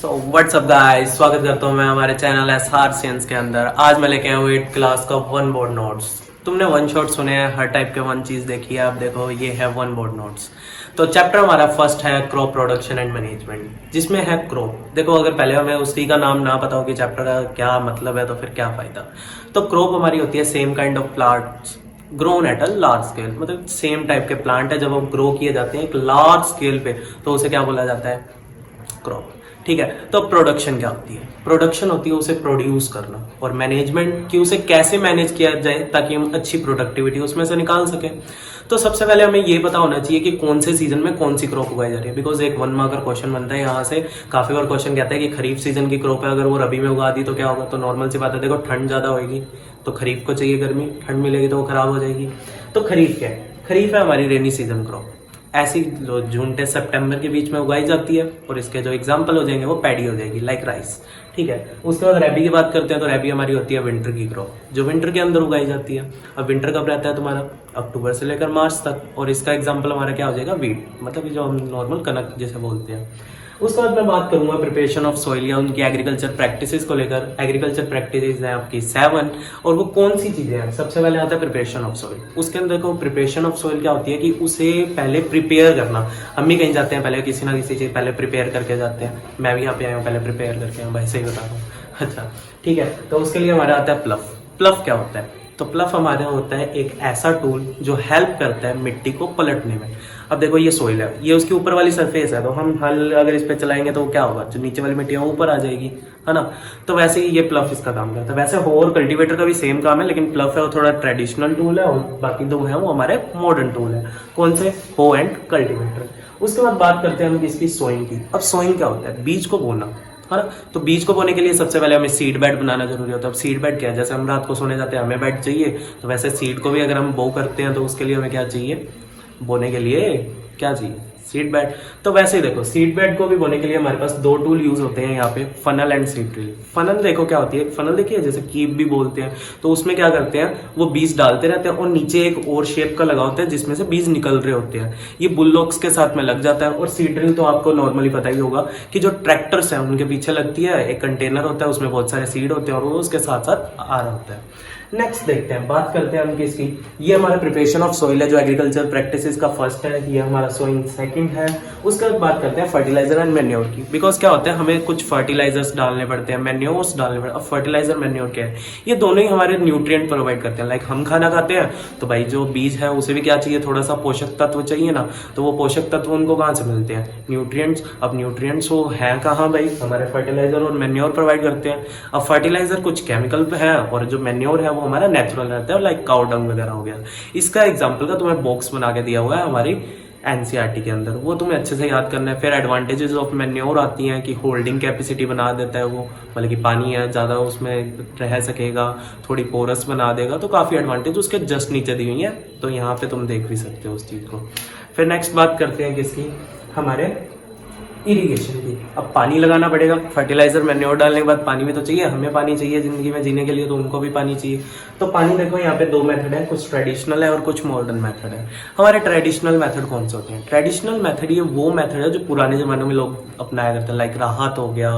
So what's up guys, स्वागत करता हूँ मैं हमारे चैनल एसआर साइंस के अंदर। आज मैं लेके आया हूँ 8th क्लास का वन बोर्ड नोट्स। तुमने वन शॉट सुने हैं, हर टाइप के वन चीज़ देखी है। आप देखो, ये है वन बोर्ड नोट्स। तो चैप्टर हमारा फर्स्ट है क्रॉप प्रोडक्शन एंड मैनेजमेंट, जिसमें है क्रॉप। देखो, अगर पहले हमें उसी का नाम ना पता हो कि चैप्टर का क्या मतलब है तो फिर क्या फ़ायदा। तो क्रॉप हमारी होती है same kind of plants grown at a large scale, मतलब सेम टाइप के प्लांट है जब वो ग्रो किए जाते हैं एक लार्ज स्केल पे, तो उसे क्या बोला जाता है? क्रॉप। ठीक है। तो प्रोडक्शन क्या होती है? प्रोडक्शन होती है उसे प्रोड्यूस करना, और मैनेजमेंट कि उसे कैसे मैनेज किया जाए ताकि हम अच्छी प्रोडक्टिविटी उसमें से निकाल सकें। तो सबसे पहले हमें ये पता होना चाहिए कि कौन से सीजन में कौन सी क्रॉप उगाई जा रही है। बिकॉज एक वन मार्क का क्वेश्चन बनता है यहाँ से, काफी बार क्वेश्चन कहता है कि खरीफ सीजन की क्रॉप है, अगर वो रबी में उगा दी तो क्या होगा? तो नॉर्मल सी बात है, देखो ठंड ज्यादा होगी तो खरीफ को चाहिए गर्मी, ठंड मिलेगी तो वो खराब हो जाएगी। तो खरीफ क्या है? खरीफ है हमारी रेनी सीजन क्रॉप। ऐसी जो जून से सितंबर के बीच में उगाई जाती है, और इसके जो एग्जाम्पल हो जाएंगे वो पैडी हो जाएगी, लाइक राइस। ठीक है। उसके बाद रैबी की बात करते हैं, तो रैबी हमारी होती है विंटर की क्रॉप, जो विंटर के अंदर उगाई जाती है। अब विंटर कब रहता है तुम्हारा? अक्टूबर से लेकर मार्च तक, और इसका एग्जाम्पल हमारा क्या हो जाएगा? वीट, मतलब जो हम नॉर्मल कनक जैसे बोलते हैं। उसके बाद मैं बात करूंगा प्रिपरेशन ऑफ सॉइल या उनकी एग्रीकल्चर प्रैक्टिसेस को लेकर। एग्रीकल्चर प्रैक्टिसेस हैं आपकी 7, और वो कौन सी चीजें हैं? सबसे पहले आता है प्रिपरेशन ऑफ सॉइल। उसके अंदर देखो, प्रिपरेशन ऑफ सॉइल क्या होती है कि उसे पहले प्रिपेयर करना। हम भी कहीं जाते हैं पहले किसी ना किसी चीज पहले प्रिपेयर करके जाते हैं। मैं भी यहाँ पे आया हूँ, पहले प्रिपेयर करके आया, भाई सही बता रहा हूँ। अच्छा, ठीक है। तो उसके लिए हमारा आता है प्लफ। प्लफ क्या होता है? तो प्लफ हमारे होता है एक ऐसा टूल जो हेल्प करता है मिट्टी को पलटने में। अब देखो, ये सोइल है, ये उसकी ऊपर वाली सरफेस है, तो हम हल अगर इस पे चलाएंगे तो क्या होगा? जो नीचे वाली मिट्टी है वो ऊपर आ जाएगी, है ना। तो वैसे ही ये प्लफ इसका काम करता है। वैसे हो और कल्टीवेटर का भी सेम काम है, लेकिन प्लफ है वो थोड़ा ट्रेडिशनल टूल है, और बाकी दो है वो हमारे मॉडर्न टूल है। कौन से? हो एंड कल्टीवेटर। उसके बाद बात करते हैं हम इसकी सोइंग की। अब सोइंग क्या होता है? बीज को बोना, है ना। तो बीज को बोने के लिए सबसे पहले हमें सीड बेड बनाना जरूरी होता है। अब सीड बेड क्या है? जैसे हम रात को सोने जाते हैं हमें बेड चाहिए, तो वैसे सीड को भी अगर हम बो करते हैं तो उसके लिए हमें क्या चाहिए? बोने के लिए क्या चाहिए? Seed bed. तो वैसे ही देखो, सीड बेड को भी बोने के लिए हमारे पास दो टूल यूज होते हैं यहाँ पे, funnel and seed drill. Funnel देखो क्या होती है, फनल देखिए जैसे कीप भी बोलते हैं, तो उसमें क्या करते हैं, वो बीज डालते रहते हैं और नीचे एक और शेप का लगा होता है जिसमें से बीज निकल रहे होते हैं। ये बुलडॉग्स के साथ में लग जाता है। और सीड ड्रिल तो आपको नॉर्मली पता ही होगा कि जो ट्रैक्टर्स हैं उनके पीछे लगती है, एक कंटेनर होता है उसमें बहुत सारे सीड होते हैं और वो उसके साथ साथ आ रहा होता है। नेक्स्ट देखते हैं, बात करते हैं हम किसकी। ये हमारा प्रिपरेशन ऑफ सॉइल है जो एग्रीकल्चर प्रैक्टिसेस का फर्स्ट है, ये हमारा सोइंग सेकंड है। उसके बाद बात करते हैं फर्टिलाइजर एंड मैन्योर की। बिकॉज क्या होता है, हमें कुछ फर्टिलाइजर्स डालने पड़ते हैं, मैन्योर्स डालने पड़ते हैं। अब फर्टिलाइजर मैन्योर क्या है? ये दोनों ही हमारे न्यूट्रिएंट प्रोवाइड करते हैं। लाइक हम खाना खाते हैं तो भाई जो बीज है उसे भी क्या चाहिए? थोड़ा सा पोषक तत्व चाहिए ना। तो वो पोषक तत्व उनको कहाँ से मिलते हैं? न्यूट्रिएंट्स। अब न्यूट्रिएंट्स वो है कहाँ भाई? हमारे फर्टिलाइजर और मैन्योर प्रोवाइड करते हैं। अब फर्टिलाइजर कुछ केमिकल है, और जो मैन्योर है वो हमारा नेचुरल रहता है, लाइक काउ डंग वगैरह हो गया। इसका एग्जाम्पल का तुम्हें बॉक्स बना के दिया हुआ है हमारी एनसीईआरटी के अंदर, वो तुम्हें अच्छे से याद करना है। फिर एडवांटेजेस ऑफ मैन्योर आती हैं कि होल्डिंग कैपेसिटी बना देता है वो, मतलब कि पानी है ज़्यादा उसमें रह सकेगा, थोड़ी पोरस बना देगा। तो काफ़ी एडवांटेज उसके जस्ट नीचे दी हुई है, तो यहाँ पे तुम देख भी सकते हो उस चीज़ को। फिर नेक्स्ट बात करते हैं किसकी? हमारे इरिगेशन की। अब पानी लगाना पड़ेगा, फर्टिलाइजर मैन्योर डालने के बाद पानी भी तो चाहिए, हमें पानी चाहिए जिंदगी में जीने के लिए, तो उनको भी पानी चाहिए। तो पानी देखो यहाँ पे दो मेथड है, कुछ ट्रेडिशनल है और कुछ मॉडर्न मेथड है। हमारे ट्रेडिशनल मेथड कौन से होते हैं? ट्रेडिशनल मेथड ये वो मेथड है जो पुराने जमाने में लोग अपनाया करते हैं, लाइक राहत हो गया,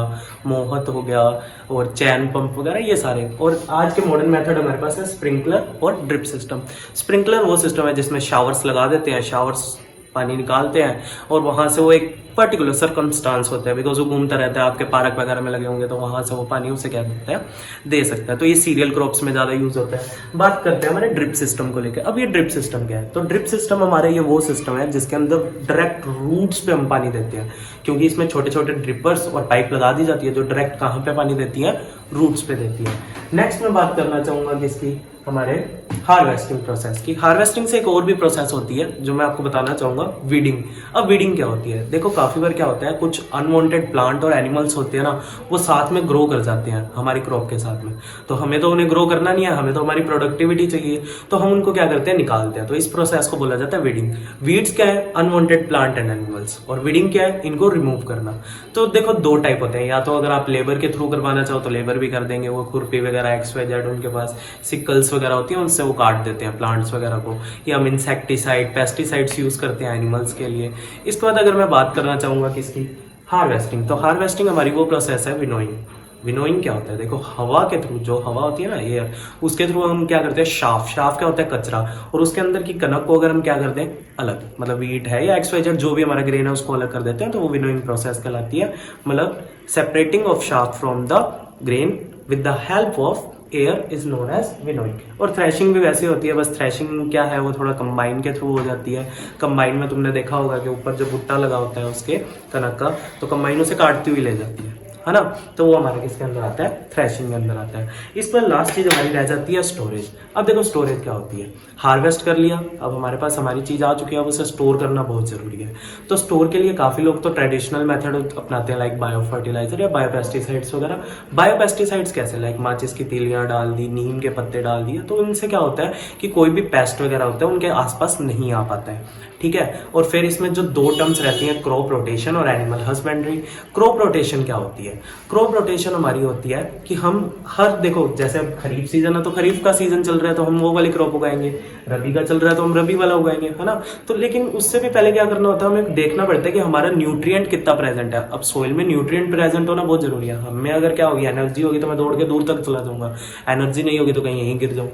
मोहत हो गया, और चैन पंप वगैरह, ये सारे। और आज के मॉडर्न मेथड हमारे पास है स्प्रिंकलर और ड्रिप सिस्टम। स्प्रिंकलर वो सिस्टम है जिसमें शावर्स लगा देते हैं, शावर्स पानी निकालते हैं, और वहां से वो एक पर्टिकुलर सर्कमस्टांस होता है, बिकॉज वो घूमता रहता है, आपके पार्क वगैरह में लगे होंगे तो वहां से वो पानी उसे क्या देता है? दे सकता है। तो ये सीरियल क्रॉप्स में ज्यादा यूज होता है। बात करते हैं हमारे ड्रिप सिस्टम को लेकर। अब ये ड्रिप सिस्टम क्या है? तो ड्रिप सिस्टम हमारे ये वो सिस्टम है जिसके अंदर डायरेक्ट रूट्स पे हम पानी देते हैं, क्योंकि इसमें छोटे छोटे ड्रिपर्स और पाइप लगा दी जाती है जो डायरेक्ट कहाँ पे पानी देती है? रूट्स पे देती है। नेक्स्ट मैं बात करना चाहूंगा किसकी? हमारे हार्वेस्टिंग प्रोसेस की। हार्वेस्टिंग से एक और भी प्रोसेस होती है जो मैं आपको बताना चाहूंगा, वीडिंग। अब वीडिंग क्या होती है? देखो काफी बार क्या होता है, कुछ अनवांटेड प्लांट और एनिमल्स होते हैं ना, वो साथ में ग्रो कर जाते हैं हमारी क्रॉप के साथ में। तो हमें तो उन्हें ग्रो करना नहीं है, हमें तो हमारी प्रोडक्टिविटी चाहिए, तो हम उनको क्या करते हैं? निकालते हैं। तो इस प्रोसेस को बोला जाता है वीडिंग। वीड्स क्या है? Unwanted plant and animals. और वीडिंग क्या है? इनको रिमूव करना। तो देखो दो टाइप होते हैं, या तो अगर आप लेबर के थ्रू करवाना चाहो तो लेबर भी कर देंगे, वो खुरपी वगैरह XYZ उनके पास सिकल्स वगैरह होती है, उनसे वो काट देते हैं प्लांट्स वगैरह को। या हम इंसेक्टिसाइड, पेस्टिसाइड्स यूज करते हैं एनिमल्स के लिए। इसके बाद अगर मैं बात करना चाहूंगा किसकी? हार्वेस्टिंग, तो हार्वेस्टिंग हमारी वो प्रोसेस है विनोइंग। विनोइंग क्या होता है, देखो हवा के थ्रू, जो हवा होती है ना एयर, उसके थ्रू हम क्या करते हैं, शाफ क्या होता है, कचरा, और उसके अंदर की कनक को अगर हम क्या करते हैं अलग, मतलब वीट है या एक्सवाइजेड जो भी हमारा ग्रेन है उसको अलग कर देते हैं, तो वो विनोइंग प्रोसेस कहलाती है। मतलब separating of chaff from the grain with the help of air is known as winnowing. और थ्रेशिंग भी वैसे होती है, बस थ्रेशिंग क्या है वो थोड़ा कंबाइन के थ्रू हो जाती है। कंबाइन में तुमने देखा होगा कि ऊपर जो भुट्टा लगा होता है उसके कनक का, तो कंबाइन उसे काटती हुई ले जाती है ना, तो वो हमारे किसके अंदर आता है, थ्रेशिंग के अंदर आता है। इस पर लास्ट चीज हमारी रह जाती है स्टोरेज। अब देखो स्टोरेज क्या होती है, हार्वेस्ट कर लिया, अब हमारे पास हमारी चीज आ चुकी है, अब उसे स्टोर करना बहुत जरूरी है। तो स्टोर के लिए काफी लोग तो ट्रेडिशनल मेथड अपनाते हैं, लाइक बायो फर्टिलाइजर या बायो पेस्टिसाइड्स वगैरह। बायो पेस्टिसाइड्स कैसे, लाइक माचिस की तीलियां डाल दी, नीम के पत्ते डाल दिए, तो इनसे क्या होता है कि कोई भी पेस्ट वगैरह होता है उनके आसपास नहीं आ पाता है, ठीक है। और फिर इसमें जो दो टर्म्स रहती हैं, क्रॉप रोटेशन और एनिमल हस्बेंड्री। क्रॉप रोटेशन क्या होती है, क्रॉप रोटेशन हमारी होती है कि हम हर, देखो जैसे अब खरीफ सीजन है तो खरीफ का सीजन चल रहा है तो हम वो वाली क्रॉप उगाएंगे, रबी का चल रहा है तो हम रबी वाला उगाएंगे, है ना। तो लेकिन उससे भी पहले क्या करना होता है, हमें देखना पड़ता है कि हमारा न्यूट्रिएंट कितना प्रेजेंट है। अब सोइल में न्यूट्रिएंट प्रेजेंट होना बहुत जरूरी है। हमें अगर क्या होगी, एनर्जी होगी तो मैं दौड़ के दूर तक चला जाऊंगा, एनर्जी नहीं होगी तो कहीं यहीं गिर जाऊं,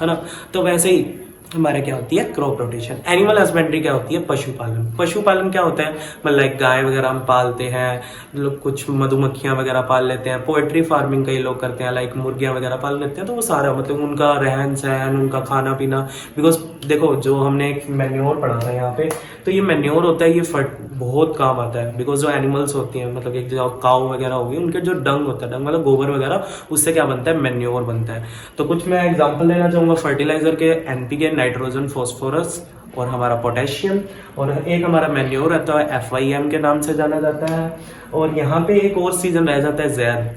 है ना। तो वैसे ही हमारे क्या होती है क्रॉप रोटेशन। एनिमल हस्बेंड्री क्या होती है, पशुपालन। पशुपालन क्या होता है, मतलब लाइक गाय वगैरह हम पालते हैं, लोग कुछ मधुमक्खियां वगैरह पाल लेते हैं, पोएट्री फार्मिंग कई लोग करते हैं, लाइक मुर्गियां वगैरह पाल लेते हैं। तो वो सारा मतलब उनका रहन सहन, उनका खाना पीना, बिकॉज देखो जो हमने एक मैन्योर पढ़ा था यहाँ पे, तो ये मैन्योर होता है, ये बहुत काम आता है। बिकॉज जो एनिमल्स होती हैं, मतलब एक जो काऊ वगैरह होगी, उनके जो डंग होता है, डंग मतलब गोबर वगैरह, उससे क्या बनता है, मैन्योर बनता है। तो कुछ मैं एग्जांपल देना चाहूंगा फर्टिलाइजर के, एनपीके नाइट्रोजन फॉस्फोरस और हमारा पोटेशियम, और एक हमारा मैन्योर रहता है FYM के नाम से जाना जाता है। और यहाँ पे एक और सीजन रह जाता है ज़ैद।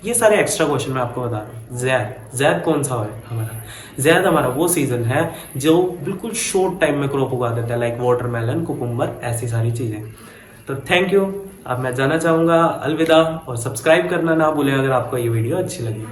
ये सारे एक्स्ट्रा क्वेश्चन मैं आपको बता रहा हूँ। ज़ैद कौन सा है हमारा, ज़ैद हमारा वो सीजन है जो बिल्कुल शॉर्ट टाइम में क्रॉप उगा देता है, लाइक वाटरमेलन, कुकुम्बर, ऐसी सारी चीजें। तो थैंक यू। अब मैं जाना चाहूंगा, अलविदा, और सब्सक्राइब करना ना भूलें अगर आपको ये वीडियो अच्छी लगी।